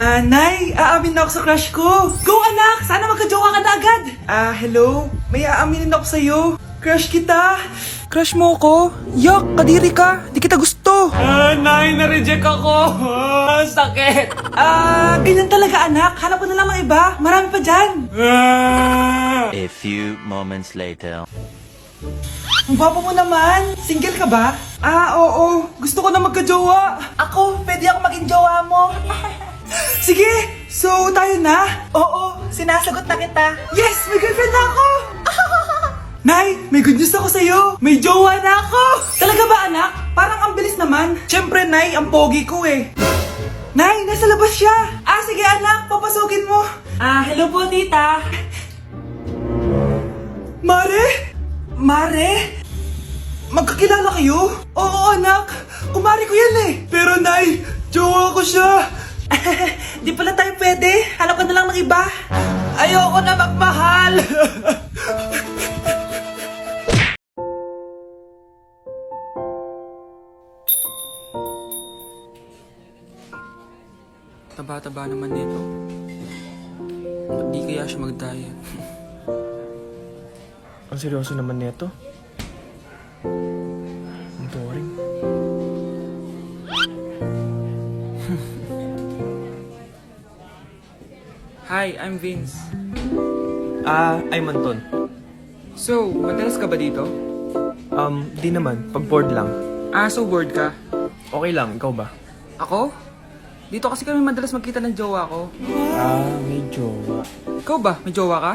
Nay, aamin na ako sa crush ko. Go anak! Sana magka-jowa ka na agad. Hello? May aaminin ako sa'yo. Crush kita. Crush mo ako? Yak, kadiri ka. Di kita gusto. Nay, na-reject ako. Sakit. Ganyan talaga anak. Hanap ko na lang ng iba. Marami pa dyan. A few moments later. Ang gwapo mo naman. Single ka ba? Oo. Gusto ko na magka-jowa. Ako, pwede ako maging jowa mo. Sige, so tayo na? Oo, sinasagot na kita. Yes, may girlfriend na ako! Nay, may good news ako sa'yo. May jowa na ako! Talaga ba anak? Parang ang bilis naman. Siyempre, Nay, ang pogi ko eh. Nay, nasa labas siya. Sige anak, papasukin mo. Hello po tita. Mare? Mare? Magkakilala kayo? Oo anak, kumari ko yan eh. Pero Nay, jowa ko siya. Di pala tayo pwede. Hanap ka na lang ng iba. Ayoko na magmahal. Taba-taba naman nito. Ba't di kaya siya mag-diet? Ang seryoso naman nito. Ang boring. Hi, I'm Vince. I'm Anton. So, madalas ka ba dito? Di naman. Pag bored lang. So bored ka? Okay lang, ikaw ba? Ako? Dito kasi kami madalas magkita ng jowa ko. May jowa. Ikaw ba? May jowa ka?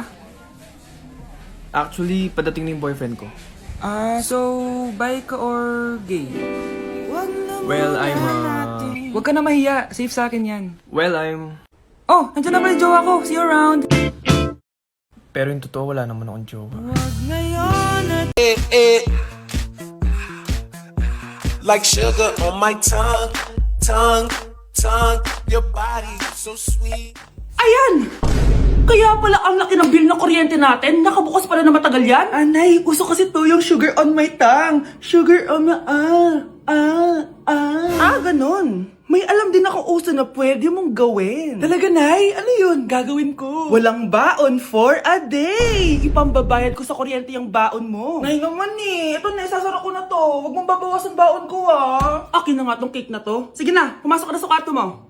Actually, padating na yung boyfriend ko. So, bi ka or gay? Well, Huwag ka na mahiya. Safe sa akin yan. Oh, Nandiyan na pala yung jowa ko. See you around. pero yung totoo, wala naman akong jowa. Like sugar on my tongue, your body so sweet. Ayan! Kaya pala ang laki ng bill ng kuryente natin. Nakabukas pala na matagal yan. Nay, uso kasi to yung sugar on my tongue. Sugar on my... Ganon. May alam din ako uso na pwede mong gawin. Talaga, Nay? Ano yun? Gagawin ko. Walang baon for a day. Ipambabayad ko sa kuryente yung baon mo. Nay naman eh. Ito na, isasara ko na to. Huwag mong babawasan baon ko Akin na nga tong cake na to. Sige na, pumasok ka na sa kwarto mo.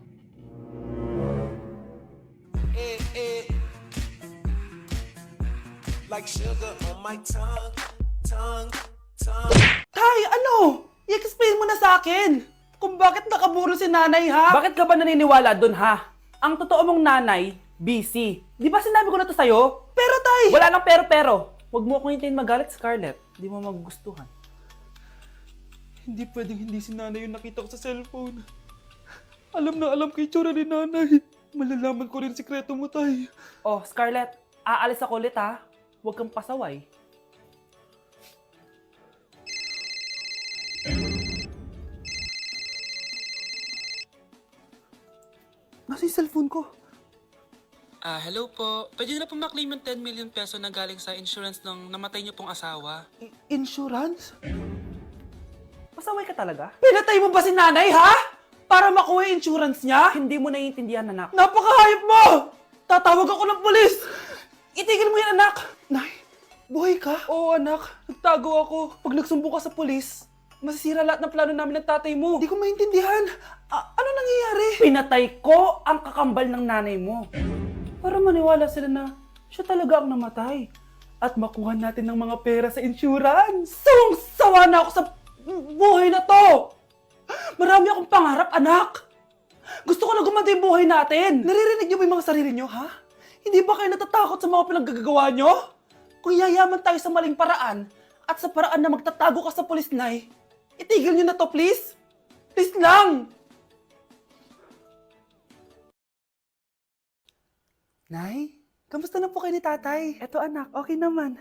Like sugar on my tongue. Tay, ano? I-explain mo na sa akin. Kung bakit nakaburo si nanay, ha? Bakit ka ba naniniwala dun, ha? Ang totoo mong nanay, busy. Di ba sinabi ko na to sa'yo? Pero, tay! Wala nang pero. Huwag mo akong hintayin magalit, Scarlett. Di mo magugustuhan. Hindi pwedeng hindi si nanay yung nakita ko sa cellphone. Alam na alam ko yung tsura ni nanay. Malalaman ko rin sikreto mo, tay. Oh, Scarlett, aalis ako ulit, ha? Huwag kang pasaway. Nasa yung cellphone ko? Hello po. Pwede na po maklaim yung 10 million peso na galing sa insurance ng namatay niyo pong asawa. Insurance? Pasaway ka talaga? Pinatay mo ba si nanay, ha? Para makuha yung insurance niya? Hindi mo naiintindihan, anak. Napakahayop mo! Tatawag ako ng polis! Itigil mo yan, anak! Nay, buhay ka? Oo, anak. Nagtago ako. Pag nagsumbo ka sa polis, masisira lahat ng plano namin ng tatay mo. Hindi ko maintindihan. Ano nangyayari? Pinatay ko ang kakambal ng nanay mo. Para maniwala sila na siya talaga ang namatay. At makuha natin ng mga pera sa insurance. Sawang-sawa na ako sa buhay na to. Marami akong pangarap, anak. Gusto ko na gumanda yung buhay natin. Naririnig niyo ba yung mga sarili niyo, ha? Hindi ba kayo natatakot sa mga pinaggagawa niyo? Kung yayaman tayo sa maling paraan at sa paraan na magtatago ka sa polis, Nay, itigil niyo na to, please. Please lang. Nay, kamusta na po kayo ni tatay? Eto anak, okay naman.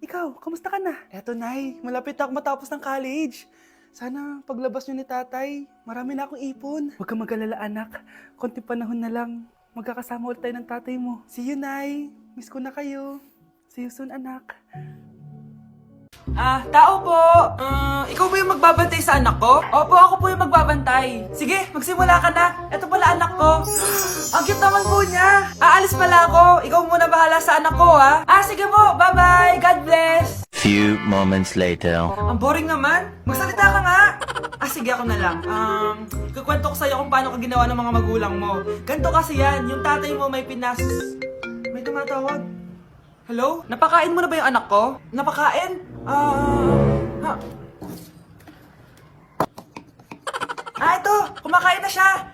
Ikaw, kamusta ka na? Eto Nay, malapit ako matapos ng college. Sana paglabas niyo ni tatay, marami na akong ipon. Huwag kang mag-alala anak, konti panahon na lang. Magkakasama ulit tayo ng tatay mo. See you, Nay. Miss ko na kayo. See you soon, anak. Tao po! Ikaw ba yung magbabantay sa anak ko? Opo, ako po yung magbabantay. Sige, magsimula ka na. Ito pala anak ko. Ang cute naman po niya. Aalis pala ako. Ikaw muna bahala sa anak ko, ha? Sige po. Bye-bye. God bless. Few moments later. Ang boring naman. Magsalita ka nga. Sige, ako na lang. Kukwento ko sa'yo kung paano ka ginawa ng mga magulang mo. Ganto kasi yan. Yung tatay mo may pinas... May tumatawag. Hello? Napakain mo na ba yung anak ko? Napakain? Ito! Kumakain na siya!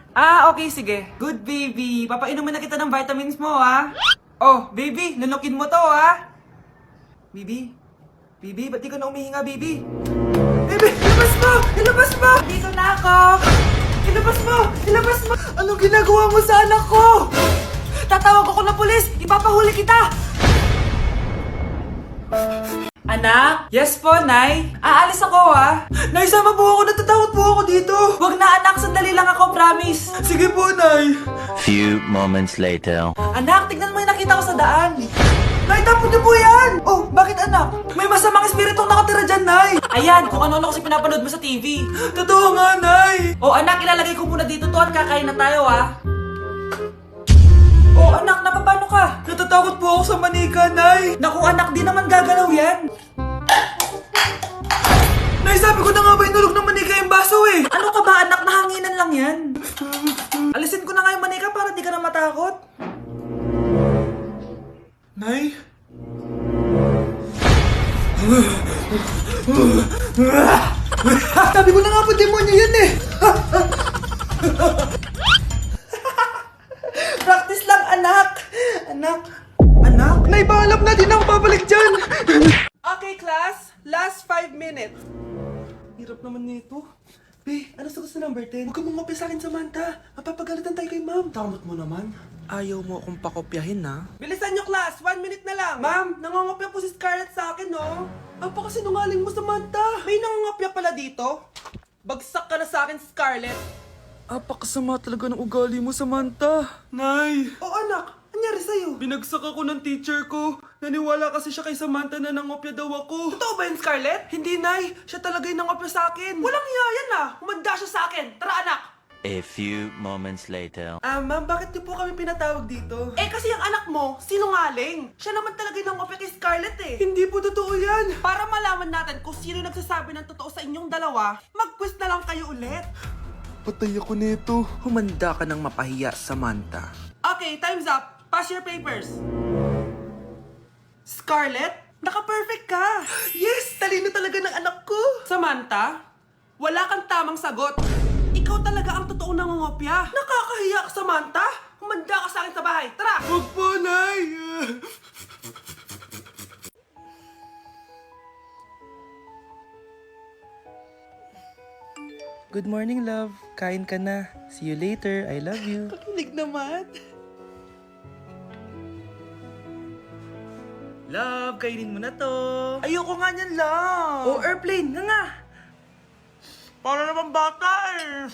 Okay, sige. Good, baby. Papainumin na kita ng vitamins mo, ha? Oh, baby, lunukin mo to, ha? Baby? Baby, ba't di ka na umihinga, baby? Baby, ilabas mo! Ilabas mo! Dito na ako! Ilabas mo! Ilabas mo! Anong ginagawa mo sa anak ko? Tatawag ako ng pulis! Ipapahuli kita! Anak? Yes po, Nay. Aalis ako, ha? Nay, sama po ako. Natatakot po ako dito. Wag na, anak. Sandali lang ako, promise. Sige po, Nay. Few moments later. Anak, tignan mo yung nakita ko sa daan. Nay, tapon niyo po yan! Oh, bakit anak? May masamang espiritong nakatira dyan, Nay! Ayan, kung ano-ano kasi pinapanood mo sa TV. Totoo nga, Nay! Oh, anak, ilalagay ko muna dito to at kakain na tayo, ha? Oh, anak, napapano ka? Natatakot po ako sa manika, Nay! Naku, anak, di naman gagalaw yan! Nay, sabi ko na nga ba inulog ng manika yung baso, eh! Ano ka ba, anak? Nahanginan lang yan! Alisin ko na nga yung manika para di ka na matakot. Nay? Sabi ko na nga po, demonyo yan eh! Practice lang, anak! Anak? Anak? Nay, paalam na! Di na ako babalik dyan! Okay, class. Last 5 minutes. Hirap naman nito. Be, ano sagot sa number 10? Huwag ka mong mapya sa akin, Samantha. Mapapagalitan tayo kay ma'am. Tamot mo naman. Ayaw mo akong pakopyahin, ha? Bilisan nyo, class! 1 minute na lang! Ma'am, nangangopya po si Scarlett sa akin, no? Apakasinungaling mo, Samantha! May nangangopya pala dito? Bagsak ka na sa akin, Scarlett! Apakasama talaga ng ugali mo, Samantha. Nay! Oh, anak! Anyari sa'yo? Binagsak ako ng teacher ko. Naniwala kasi siya kay Samantha na nangopya daw ako. Totoo ba yun, Scarlett? Hindi, Nay! Siya talaga yung nangopya sa akin! Walang iya yan, ah! Humanda siya sa akin! Tara, anak! A few moments later. Ma'am, bakit niyo po kami pinatawag dito? kasi yung anak mo, sinungaling. Siya naman talaga yung nangopya kay Scarlett, eh. Hindi po totoo yan. Para malaman natin kung sino nagsasabi ng totoo sa inyong dalawa, mag-quiz na lang kayo ulit. Patay ako nito. Humanda ka ng mapahiya, Samantha. Okay, time's up. Pass your papers. Scarlett, naka-perfect ka. Yes, talino talaga ng anak ko. Samantha, wala kang tamang sagot. Ikaw talaga ang totoong nangungopya. Nakakahiya ka, Samantha. Humanda ka sa akin sa bahay. Tara! Huwag po, Nay! Good morning, love. Kain ka na. See you later. I love you. Kakilig naman. Love, kainin mo na to. Ayoko nga niyan, love. Oh, airplane. Nga. Para naman bata eh.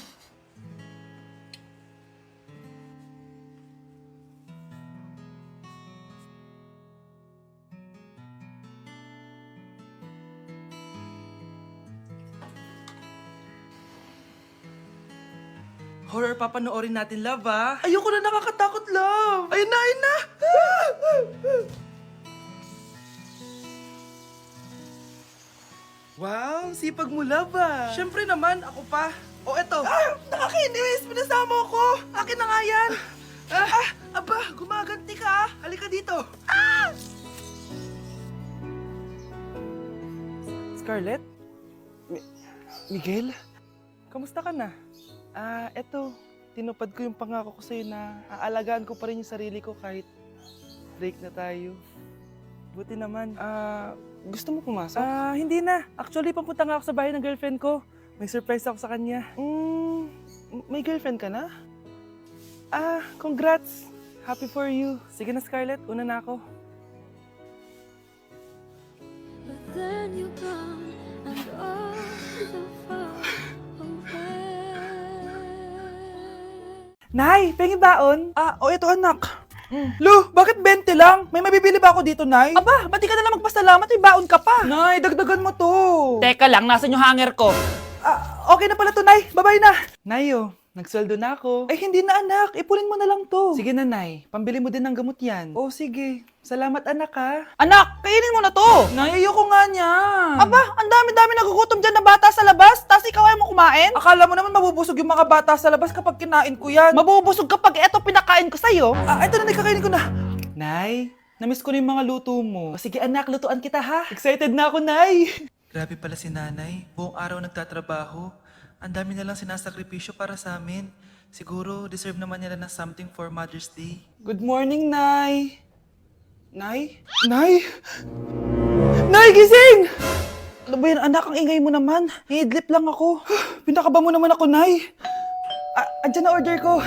Horror papanoorin natin, love, ha? Ayoko na, nakakatakot, love. Ayun na, ayun na! Wow, sipag mo, love, ah. Siyempre naman, ako pa. O eto. Nakakainis! Pinasama ko! Akin na nga yan! Aba, gumaganti ka! Halika dito! Scarlett? Miguel? Kamusta ka na? Eto, tinupad ko yung pangako ko sa'yo na aalagaan ko pa rin yung sarili ko kahit break na tayo. Buti naman. Gusto mo pumasok? Hindi na. Actually, papunta nga ako sa bahay ng girlfriend ko. May surprise ako sa kanya. May girlfriend ka na? Congrats. Happy for you. Sige na, Scarlett. Una na ako. But then you gone and all so far away. Nay, pengi baon? O ito, anak. Lu, bakit 20 lang? May mabibili ba ako dito, Nay? Aba, ba't di ka na lang magpasalamat? May baon ka pa. Nay, dagdagan mo to. Teka lang, nasan yung hanger ko? Okay na pala to, Nay. Bye-bye na. Nayo, nagsweldo na ako. Ay, hindi na anak. Ipunin mo na lang to. Sige na, Nay. Pambili mo din ng gamot yan. Oh, sige. Salamat, anak, ha. Anak, kainin mo na to. Nay, ayoko nga niya. Aba, ang dami-dami nagugutom dyan na bata sa labas, tas ikaw ay mo kumain? Akala mo naman mabubusog yung mga bata sa labas kapag kinain ko yan. Mabubusog kapag eto pinakain ko sa'yo. Ito na, kakainin ko na. Nay, namiss ko na yung mga luto mo. Sige, anak, lutuan kita, ha. Excited na ako, Nay. Grabe pala si nanay. Buong araw nagtatrabaho. Ang dami na lang sinasakripisyo para sa amin. Siguro, deserve naman nila ng something for Mother's Day. Good morning, Nay. Nay? Nay? Nay, gising! Ano ba yan, anak? Ang ingay mo naman. Hidlip lang ako. Pinakaba mo naman ako, Nay. Andyan na order ko.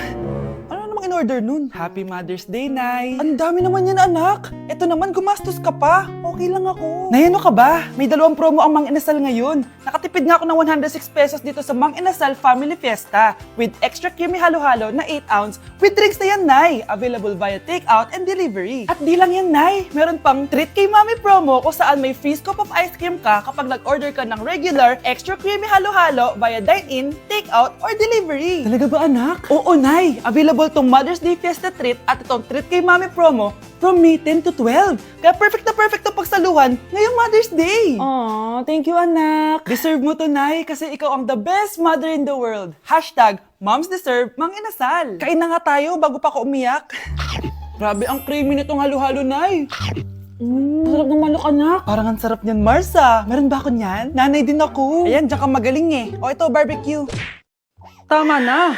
Ano namang in-order nun? Happy Mother's Day, Nay. Ang dami naman yan, anak. Eto naman, gumastos ka pa. Okay lang ako. Nay, ano ka ba? May 2 promo ang Mang Inasal ngayon. Nakatipid nga ako ng 106 pesos dito sa Mang Inasal Family Fiesta with extra creamy halo-halo na 8 ounce with drinks na yan, Nay. Available via takeout and delivery. At di lang yan, Nay. Meron pang Treat Kay Mami promo kung saan may free scoop of ice cream ka kapag nag-order ka ng regular extra creamy halo-halo via dine-in, takeout, or delivery. Talaga ba, anak? Oo, Nay. Available tong Mother's Day Fiesta Treat at itong Treat Kay Mami promo from May 10 to 12. Kaya perfect na pagsaluhan ngayong Mother's Day. Aww, thank you, anak. Deserve mo to, Nay, kasi ikaw ang the best mother in the world. #Moms deserve Mang Inasal. Kain na nga tayo bago pa ako umiyak. Grabe ang creamy nitong halo-halo, Nay. Sarap ng manok, anak. Parang ang sarap niyan, Marsa. Meron ba ako niyan? Nanay din ako. Ayan, diyan ka magaling eh. O ito, barbecue. Tama na.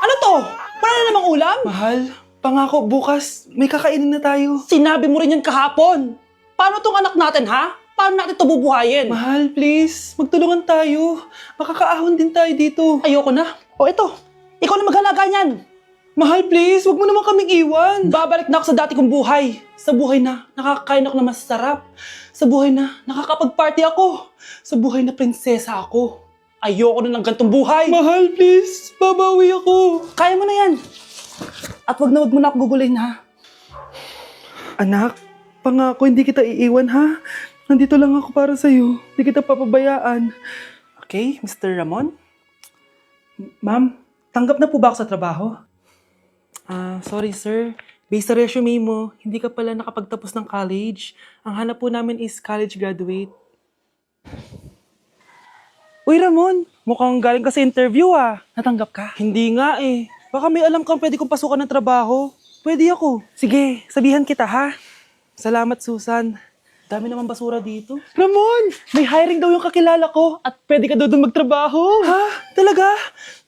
Ano to? Wala na namang ulam? Mahal, pangako bukas may kakainin na tayo. Sinabi mo rin yan kahapon. Paano tong anak natin, ha? Paano natin ito bubuhayin? Mahal, please. Magtulungan tayo. Makakaahon din tayo dito. Ayoko na. O ito, ikaw na maghalaga niyan. Mahal, please. Huwag mo naman kaming iwan. Babalik na ako sa dati kong buhay. Sa buhay na nakakain ako na masarap. Sa buhay na nakakapag-party ako. Sa buhay na prinsesa ako. Ayoko na ng gantong buhay. Mahal, please. Babawi ako. Kaya mo na yan. At wag mo na ako gugulin, ha? Anak, pangako hindi kita iiwan, ha? Nandito lang ako para sa'yo. Hindi kita papabayaan. Okay, Mr. Ramon? Ma'am, tanggap na po ba ako sa trabaho? Sorry sir. Based sa resume mo, hindi ka pala nakapagtapos ng college. Ang hanap po namin is college graduate. Uy, Ramon, mukhang galing ka sa interview, ah. Natanggap ka? Hindi nga eh. Baka may alam kang pwede kong pasukan ng trabaho. Pwede ako. Sige, sabihan kita, ha? Salamat, Susan. Dami naman basura dito. Ramon, may hiring daw yung kakilala ko at pwede ka daw doon magtrabaho. Ha? Talaga?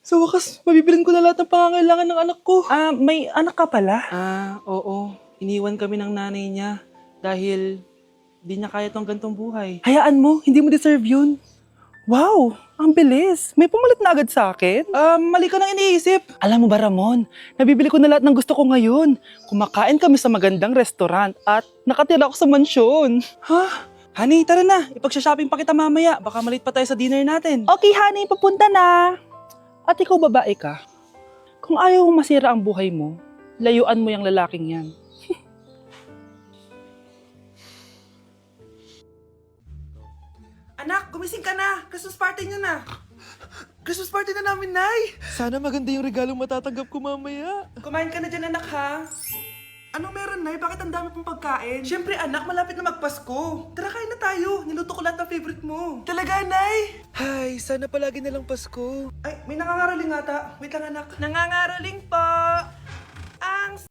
Sa wakas, mabibilin ko na lahat ng pangangailangan ng anak ko. May anak ka pala? Oo. Iniwan kami ng nanay niya dahil di niya kaya tong gantong buhay. Hayaan mo, hindi mo deserve yun. Wow, ang bilis. May pumalit na agad sa akin? Mali ka nang iniisip. Alam mo ba, Ramon, nabibili ko na lahat ng gusto ko ngayon. Kumakain kami sa magandang restaurant at nakatira ako sa mansyon. Ha? Honey, tara na. Ipag-shopping pa kita mamaya. Baka malit pa tayo sa dinner natin. Okay, honey, papunta na. At ikaw babae ka. Kung ayaw mong masira ang buhay mo, layuan mo yung lalaking yan. Anak, gumising ka na! Christmas party niyo na! Christmas party na namin, Nay! Sana maganda yung regalong matatanggap ko mamaya. Kumain ka na dyan, anak, ha? Anong meron, Nay? Bakit ang dami pong pagkain? Siyempre, anak, malapit na magpasko. Tara, kain na tayo. Niluto ko lahat ng favorite mo. Talaga, Nay? Ay, sana palagi na lang Pasko. Ay, may nangangaraling ata. Wait lang, anak. Nangangaraling po!